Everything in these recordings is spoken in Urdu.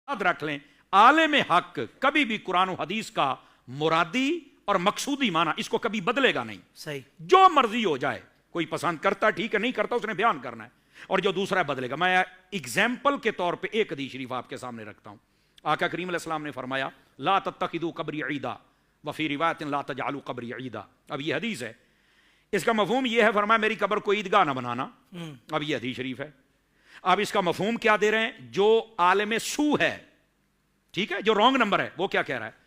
یاد رکھ لیں عالم حق کبھی بھی قرآن و حدیث کا مرادی اور مقصودی معنی اس کو کبھی بدلے گا نہیں. صحیح. جو مرضی ہو جائے, کوئی پسند کرتا ٹھیک ہے, نہیں کرتا اس نے بیان کرنا ہے, اور جو دوسرا ہے بدلے گا. میں ایگزامپل کے طور پہ ایک حدیث شریف آپ کے سامنے رکھتا ہوں. آقا کریم علیہ السلام نے فرمایا لا تتخذوا قبری عیدا وفی روایت لا تجعلوا قبری عیدا. اب یہ حدیث ہے, اس کا مفہوم یہ ہے, فرمایا میری قبر کو عیدگاہ نہ بنانا. اب یہ حدیث شریف ہے. اب اس کا مفہوم کیا دے رہے ہیں؟ جو عالم سو ہے, ٹھیک ہے, جو رانگ نمبر ہے, وہ کیا کہہ رہا ہے؟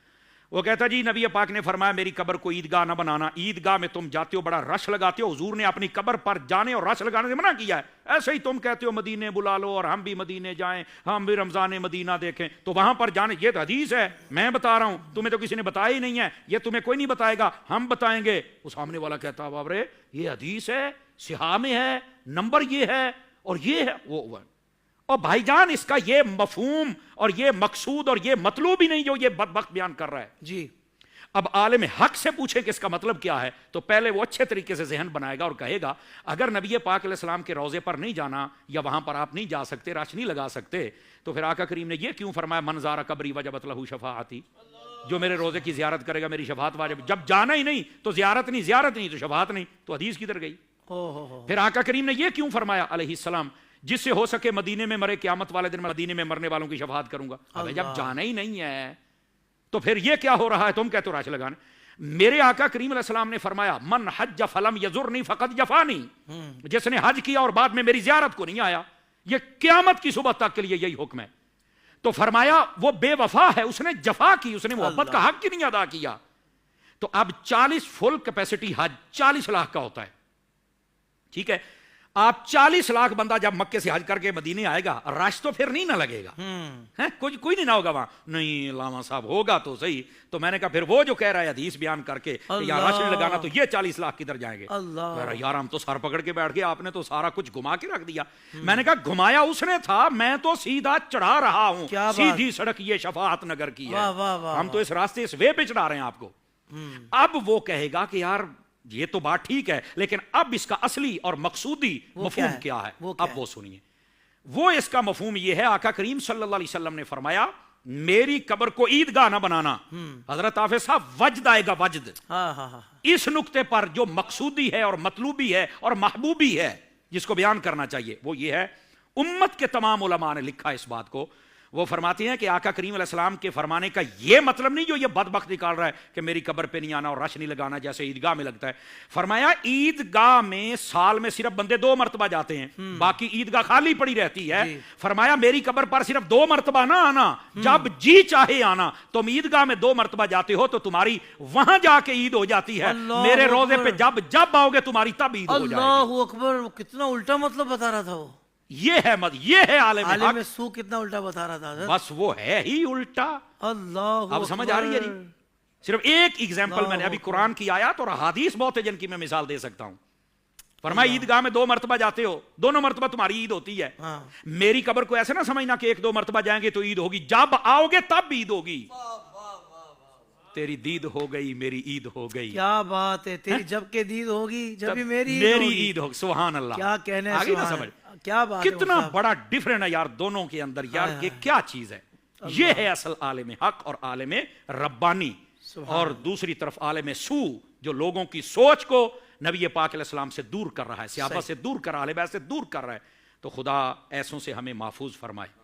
وہ کہتا جی نبی پاک نے فرمایا میری قبر کو عیدگاہ نہ بنانا. عیدگاہ میں تم جاتے ہو بڑا رش لگاتے ہو, حضور نے اپنی قبر پر جانے اور رش لگانے سے منع کیا ہے. ایسے ہی تم کہتے ہو مدینے بلا لو اور ہم بھی مدینے جائیں, ہم بھی رمضان مدینہ دیکھیں, تو وہاں پر جانے, یہ تو حدیث ہے, میں بتا رہا ہوں, تمہیں تو کسی نے بتایا ہی نہیں ہے, یہ تمہیں کوئی نہیں بتائے گا, ہم بتائیں گے. وہ سامنے والا کہتا باب رے یہ حدیث ہے, صحاح میں ہے, نمبر یہ ہے اور یہ ہے وہ. اور بھائی جان اس کا یہ مفہوم اور یہ مقصود اور یہ مطلوب ہی نہیں جو یہ بدبخت بیان کر رہا ہے. جی. اب عالم حق سے پوچھیں کہ اس کا مطلب کیا ہے, تو پہلے وہ اچھے طریقے سے ذہن بنائے گا اور کہے گا اگر نبی پاک علیہ السلام کے روضے پر نہیں جانا یا وہاں پر آپ نہیں جا سکتے, رش نہیں لگا سکتے, تو پھر آقا کریم نے یہ کیوں فرمایا من زار قبری وجبت لہ شفاعتی, جو میرے روزے کی زیارت کرے گا میری شفاعت واجب. جب جانا ہی نہیں تو زیارت نہیں, زیارت نہیں تو شفاعت نہیں, تو حدیث کدھر گئی؟ پھر آقا کریم نے یہ کیوں فرمایا علیہ السلام جس سے ہو سکے مدینے میں مرے, قیامت والے دن میں مدینے میں مرنے والوں کی شفاعت کروں گا. جب جانا ہی نہیں ہے تو پھر یہ کیا ہو رہا ہے؟ تم کہتے ہو رش لگانے. میرے آقا کریم علیہ السلام نے فرمایا من حج فلم یزرنی فقد جفانی, جس نے حج کیا اور بعد میں میری زیارت کو نہیں آیا, یہ قیامت کی صبح تک کے لیے یہی حکم ہے. تو فرمایا وہ بے وفا ہے, اس نے جفا کی, اس نے محبت کا حق کی نہیں ادا کیا. تو اب 40 فل کیپیسٹی حج 40 لاکھ کا ہوتا ہے, ٹھیک ہے, آپ 40 لاکھ بندہ جب مکے سے حج کر کے مدینے آئے گا, رش تو پھر نہیں نہ لگے گا, کوئی نہیں نہ ہوگا وہاں. نہیں علامہ صاحب ہوگا تو صحیح. تو میں نے کہا پھر وہ جو کہہ رہا ہے حدیث بیان کر کے یہاں رش نہیں لگانا, تو یہ 40 لاکھ کدھر جائیں گے؟ یار ہم تو سر پکڑ کے بیٹھ گئے, آپ نے تو سارا کچھ گھما کے رکھ دیا. میں نے کہا گھمایا اس نے تھا, میں تو سیدھا چڑھا رہا ہوں, سیدھی سڑک یہ شفاعت نگر کی ہے, ہم تو اس راستے اس وے پہ چڑھا رہے ہیں آپ کو. اب وہ کہے گا کہ یار یہ تو بات ٹھیک ہے, لیکن اب اس کا اصلی اور مقصودی مفہوم کیا ہے؟ اب وہ سنیے. وہ اس کا مفہوم یہ ہے, آقا کریم صلی اللہ علیہ وسلم نے فرمایا میری قبر کو عیدگاہ نہ بنانا. حضرت حافظ صاحب وجد آئے گا, وجد. اس نقطے پر جو مقصودی ہے اور مطلوبی ہے اور محبوبی ہے جس کو بیان کرنا چاہیے وہ یہ ہے. امت کے تمام علماء نے لکھا اس بات کو, وہ فرماتے ہیں کہ آقا کریم علیہ السلام کے فرمانے کا یہ مطلب نہیں جو یہ بدبخت نکال رہا ہے کہ میری قبر پہ نہیں آنا اور رش نہیں لگانا جیسے عیدگاہ میں لگتا ہے. فرمایا عیدگاہ میں سال میں صرف بندے 2 مرتبہ جاتے ہیں, باقی عیدگاہ خالی پڑی رہتی ہے. فرمایا میری قبر پر صرف 2 مرتبہ نہ آنا, جب جی چاہے آنا. تم عیدگاہ میں 2 مرتبہ جاتے ہو تو تمہاری وہاں جا کے عید ہو جاتی ہے, میرے روزے پہ جب آؤ گے تمہاری تب عید ہو جائے گی. اللہ اکبر, کتنا الٹا مطلب بتا رہا تھا وہ. یہ ہے عالم سو, کتنا الٹا بتا رہا تھا. بس وہ ہے ہی الٹا. اللہ اب سمجھ آ رہی ہے جی. صرف ایک ایگزامپل میں نے ابھی قرآن کی آیات اور حدیث بہت ہے جن کی میں مثال دے سکتا ہوں. فرمایا عیدگاہ میں 2 مرتبہ جاتے ہو, دونوں مرتبہ تمہاری عید ہوتی ہے. میری قبر کو ایسے نہ سمجھنا کہ 1-2 مرتبہ جائیں گے تو عید ہوگی, جب آؤ گے تب عید ہوگی. تیری دید ہو گئی میری عید ہو گئی. کیا بات ہے, تیری جب کے دید ہوگی جب بھی میری عید ہوگی. سبحان اللہ. کیا کہنے, آگے نہ سمجھ, کیا بات ہے, کتنا بڑا ڈیفرنٹ ہے یار دونوں کے اندر. یار یہ کیا چیز ہے؟ یہ ہے اصل عالم حق اور عالم ربانی. اور دوسری طرف عالم سو جو لوگوں کی سوچ کو نبی پاک علیہ السلام سے دور کر رہا ہے, صحابہ سے دور کر رہا ہے, اہل بیت سے دور کر رہا ہے. تو خدا ایسوں سے ہمیں محفوظ فرمائے.